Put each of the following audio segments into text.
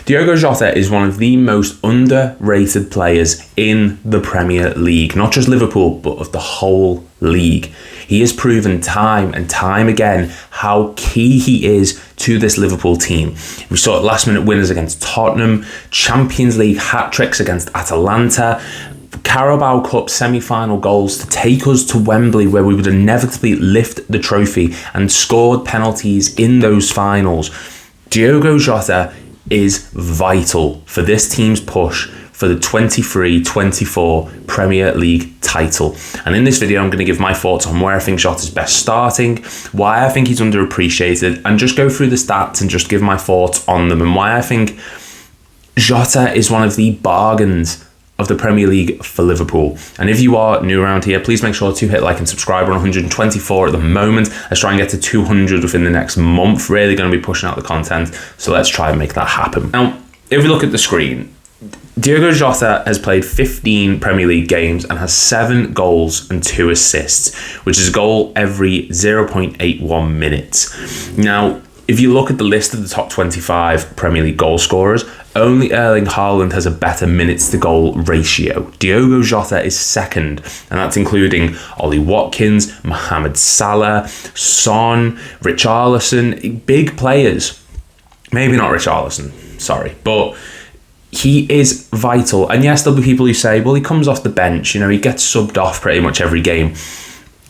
Diogo Jota is one of the most underrated players in the Premier League, not just Liverpool, but of the whole league. He has proven time and time again how key he is to this Liverpool team. We saw last-minute winners against Tottenham, Champions League hat-tricks against Atalanta, Carabao Cup semi-final goals to take us to Wembley, where we would inevitably lift the trophy, and scored penalties in those finals. Diogo Jota is vital for this team's push for the 23-24 Premier League title. And in this video, I'm going to give my thoughts on where I think Jota's best starting, why I think he's underappreciated, and just go through the stats and just give my thoughts on them, and why I think Jota is one of the bargains of the Premier League for Liverpool. And if you are new around here, please make sure to hit like and subscribe. We're on 124 at the moment. Let's try and get to 200 within the next month. Really going to be pushing out the content, so let's try and make that happen. Now, if we look at the screen, Diogo Jota has played 15 Premier League games and has 7 goals and 2 assists, which is a goal every 0.81 minutes. Now, if you look at the list of the top 25 Premier League goal scorers, only Erling Haaland has a better minutes to goal ratio. Diogo Jota is second, and that's including Ollie Watkins, Mohamed Salah, Son, Richarlison, big players. Maybe not Richarlison, sorry, but he is vital. And yes, there'll be people who say, well, he comes off the bench, he gets subbed off pretty much every game.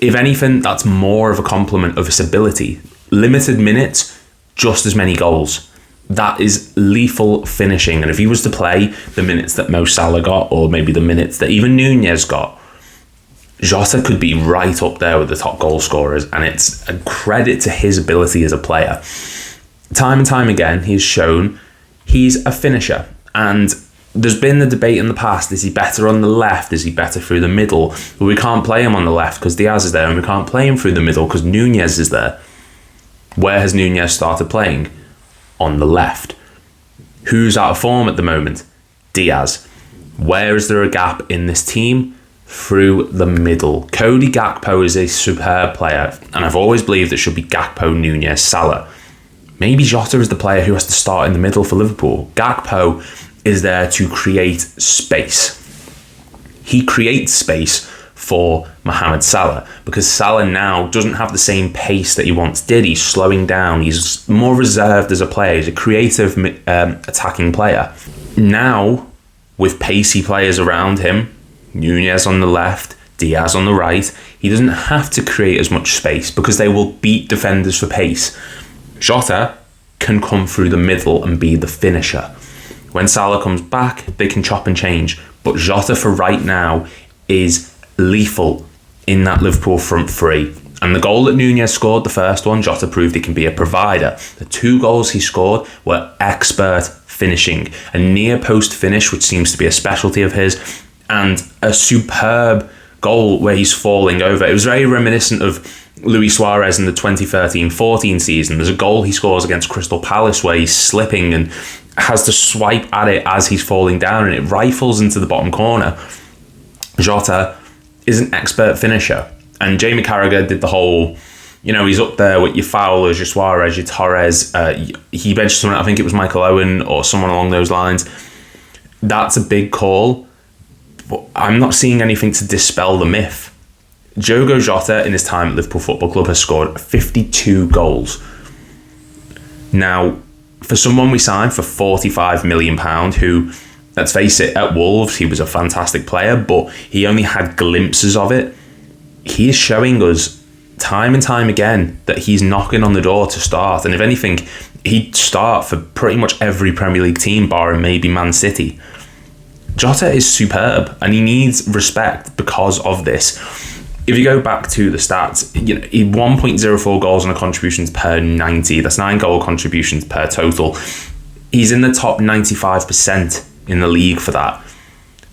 If anything, that's more of a compliment of his ability. Limited minutes, just as many goals. That is lethal finishing. And if he was to play the minutes that Mo Salah got, or maybe the minutes that even Nunez got, Jota could be right up there with the top goal scorers, and it's a credit to his ability as a player. Time and time again, he's shown he's a finisher. And there's been the debate in the past, is he better on the left? Is he better through the middle? Well, we can't play him on the left because Diaz is there, and we can't play him through the middle because Nunez is there. Where has Nunez started playing? On the left. Who's out of form at the moment? Diaz. Where is there a gap in this team? Through the middle. Cody Gakpo is a superb player, and I've always believed it should be Gakpo, Nunez, Salah. Maybe Jota is the player who has to start in the middle for Liverpool. Gakpo is there to create space. He creates space for Mohamed Salah, because Salah now doesn't have the same pace that he once did. He's slowing down. He's more reserved as a player. He's a creative attacking player. Now, with pacey players around him, Nunez on the left, Diaz on the right, he doesn't have to create as much space because they will beat defenders for pace. Jota can come through the middle and be the finisher. When Salah comes back, they can chop and change. But Jota for right now is lethal in that Liverpool front three. And the goal that Nunez scored, the first one, Jota proved he can be a provider. The 2 goals he scored were expert finishing. A near post finish, which seems to be a specialty of his, and a superb goal where he's falling over. It was very reminiscent of Luis Suarez in the 2013-14 season. There's a goal he scores against Crystal Palace where he's slipping and has to swipe at it as he's falling down, and it rifles into the bottom corner. Jota is an expert finisher, and Jamie Carragher did the whole, he's up there with your Fowlers, your Suarez, your Torres. He benched someone, I think it was Michael Owen or someone along those lines. That's a big call, but I'm not seeing anything to dispel the myth. Diogo Jota in his time at Liverpool Football Club has scored 52 goals. Now, for someone we signed for £45 million, who, let's face it, at Wolves, he was a fantastic player, but he only had glimpses of it. He is showing us time and time again that he's knocking on the door to start. And if anything, he'd start for pretty much every Premier League team, barring maybe Man City. Jota is superb, and he needs respect because of this. If you go back to the stats, 1.04 goals on a contributions per 90. That's 9 goal contributions per total. He's in the top 95% in the league for that.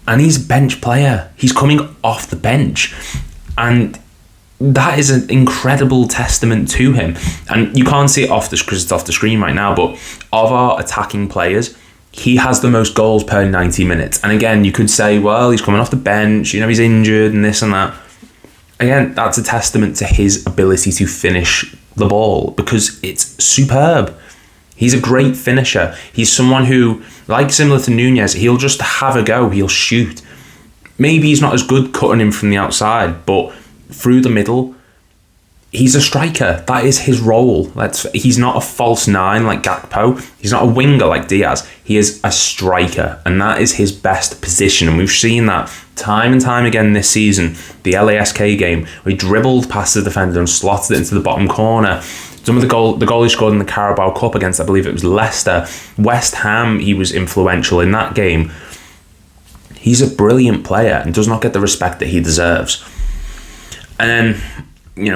And he's a bench player. He's coming off the bench. And that is an incredible testament to him. And you can't see it because it's off the screen right now, but of our attacking players, he has the most goals per 90 minutes. And again, you could say, well, he's coming off the bench, he's injured and this and that. Again, that's a testament to his ability to finish the ball, because it's superb. He's a great finisher. He's someone who, like similar to Nunez, he'll just have a go. He'll shoot. Maybe he's not as good cutting him from the outside, but through the middle, he's a striker. That is his role. He's not a false nine like Gakpo. He's not a winger like Diaz. He is a striker, and that is his best position. And we've seen that time and time again this season. The LASK game, where he dribbled past the defender and slotted it into the bottom corner. Some of the goal he scored in the Carabao Cup against, I believe it was Leicester. West Ham, he was influential in that game. He's a brilliant player and does not get the respect that he deserves. And then,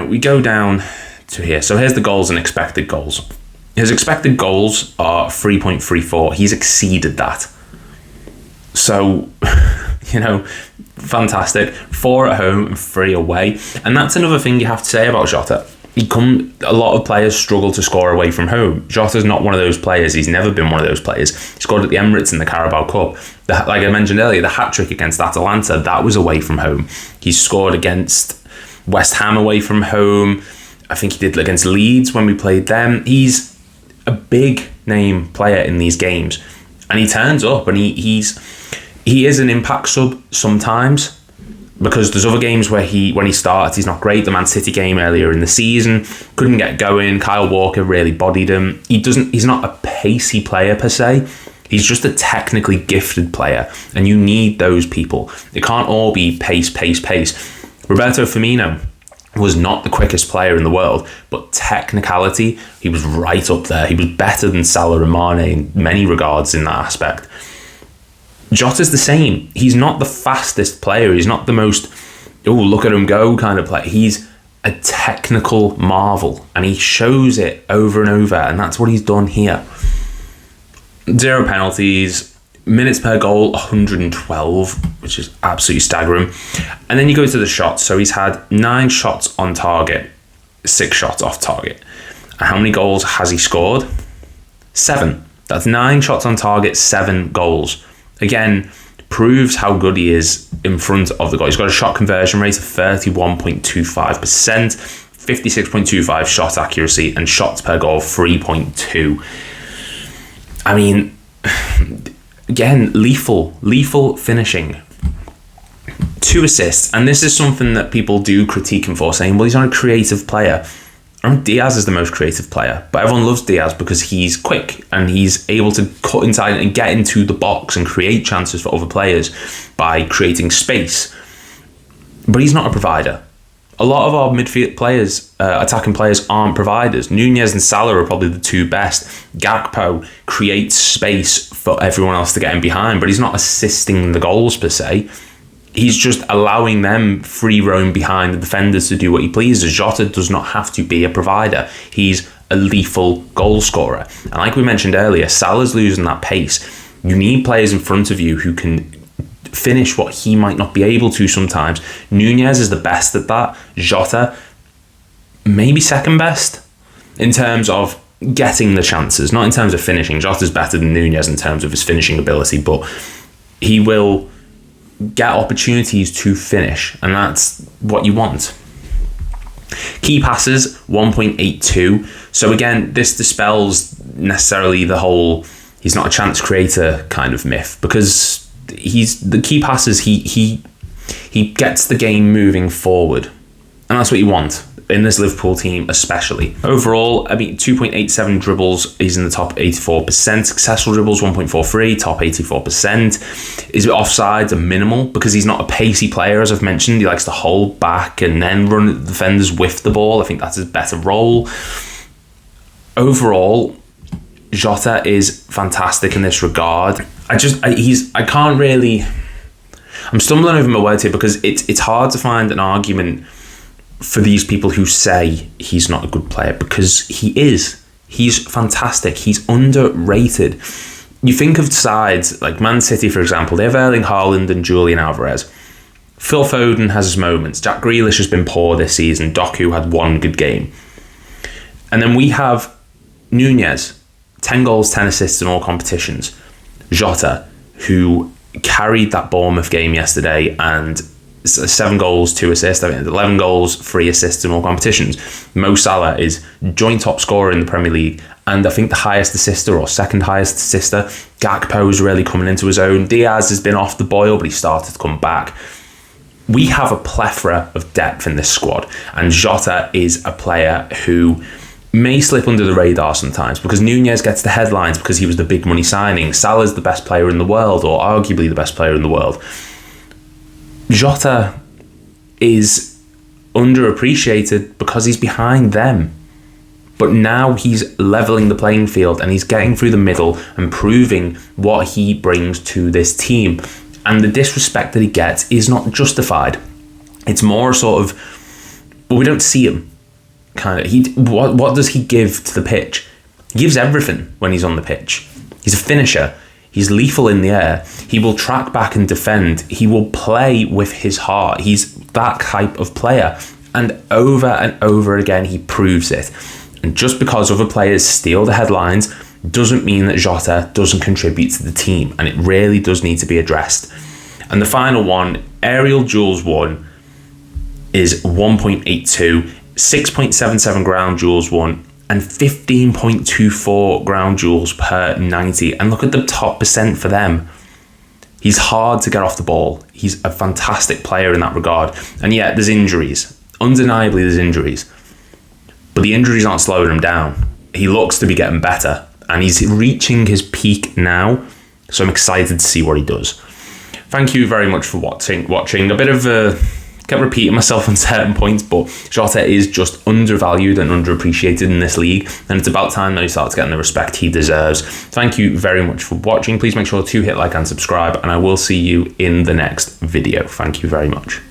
we go down to here. So here's the goals and expected goals. His expected goals are 3.34. He's exceeded that. So, fantastic. 4 at home and 3 away. And that's another thing you have to say about Jota. A lot of players struggle to score away from home. Jota's not one of those players. He's never been one of those players. He scored at the Emirates in the Carabao Cup. Like I mentioned earlier, the hat-trick against Atalanta, that was away from home. He scored against West Ham away from home. I think he did against Leeds when we played them. He's a big name player in these games. And he turns up, and he is an impact sub sometimes. Because there's other games where when he starts, he's not great. The Man City game earlier in the season, couldn't get going. Kyle Walker really bodied him. He's not a pacey player per se. He's just a technically gifted player, and you need those people. It can't all be pace. Roberto Firmino was not the quickest player in the world, but technicality, he was right up there. He was better than Salah and Mane in many regards in that aspect. Jota's the same. He's not the fastest player. He's not the most, look at him go kind of player. He's a technical marvel, and he shows it over and over, and that's what he's done here. 0 penalties, minutes per goal, 112, which is absolutely staggering. And then you go to the shots. So he's had 9 shots on target, 6 shots off target. And how many goals has he scored? 7. That's 9 shots on target, 7 goals. Again, proves how good he is in front of the goal. He's got a shot conversion rate of 31.25%, 56.25 shot accuracy, and shots per goal 3.2. I mean, again, lethal finishing. 2 assists, and this is something that people do critique him for, saying, well, he's not a creative player. Diaz is the most creative player, but everyone loves Diaz because he's quick and he's able to cut inside and get into the box and create chances for other players by creating space. But he's not a provider. A lot of our midfield players, attacking players, aren't providers. Nunez and Salah are probably the 2 best. Gakpo creates space for everyone else to get in behind, but he's not assisting the goals per se. He's just allowing them free roam behind the defenders to do what he pleases. Jota does not have to be a provider. He's a lethal goal scorer. And like we mentioned earlier, Salah's losing that pace. You need players in front of you who can finish what he might not be able to sometimes. Nunez is the best at that. Jota, maybe second best in terms of getting the chances, not in terms of finishing. Jota's better than Nunez in terms of his finishing ability, but he will get opportunities to finish, and that's what you want. Key passes 1.82. So again, this dispels necessarily the whole he's not a chance creator kind of myth, because he's the key passes, he gets the game moving forward, and that's what you want in this Liverpool team especially. Overall, 2.87 dribbles, he's in the top 84%. Successful dribbles, 1.43, top 84%. His offsides are minimal because he's not a pacey player, as I've mentioned. He likes to hold back and then run at the defenders with the ball. I think that's his better role. Overall, Jota is fantastic in this regard. I'm stumbling over my words here because it's hard to find an argument for these people who say he's not a good player, because he is. He's fantastic. He's underrated. You think of sides like Man City, for example, they have Erling Haaland and Julian Alvarez. Phil Foden has his moments. Jack Grealish has been poor this season. Doku had 1 good game. And then we have Nunez, 10 goals, 10 assists in all competitions. Jota, who carried that Bournemouth game yesterday, and 7 goals, 2 assists, 11 goals, 3 assists in all competitions. Mo Salah is joint top scorer in the Premier League And I think the highest assister or second highest assister, Gakpo, is really coming into his own. Diaz has been off the boil, but he started to come back. We have a plethora of depth in this squad, and Jota is a player who may slip under the radar sometimes because Nunez gets the headlines because he was the big money signing. Salah's the best player in the world, or arguably the best player in the world. Jota is underappreciated because he's behind them. But now he's levelling the playing field and he's getting through the middle and proving what he brings to this team. And the disrespect that he gets is not justified. It's more sort of, well, we don't see him. Kind of. What does he give to the pitch? He gives everything when he's on the pitch. He's a finisher. He's lethal in the air. He will track back and defend. He will play with his heart. He's that type of player. And over again, he proves it. And just because other players steal the headlines doesn't mean that Jota doesn't contribute to the team. And it really does need to be addressed. And the final one, aerial duels won, is 1.82, 6.77 ground duels won, and 15.24 ground duels per 90. And look at the top percent for them. He's hard to get off the ball. He's a fantastic player in that regard. And yet there's injuries. Undeniably there's injuries. But the injuries aren't slowing him down. He looks to be getting better. And he's reaching his peak now. So I'm excited to see what he does. Thank you very much for watching. A bit of a... kept repeating myself on certain points, but Jota is just undervalued and underappreciated in this league, and it's about time that he starts getting the respect he deserves. Thank you very much for watching. Please make sure to hit like and subscribe, and I will see you in the next video. Thank you very much.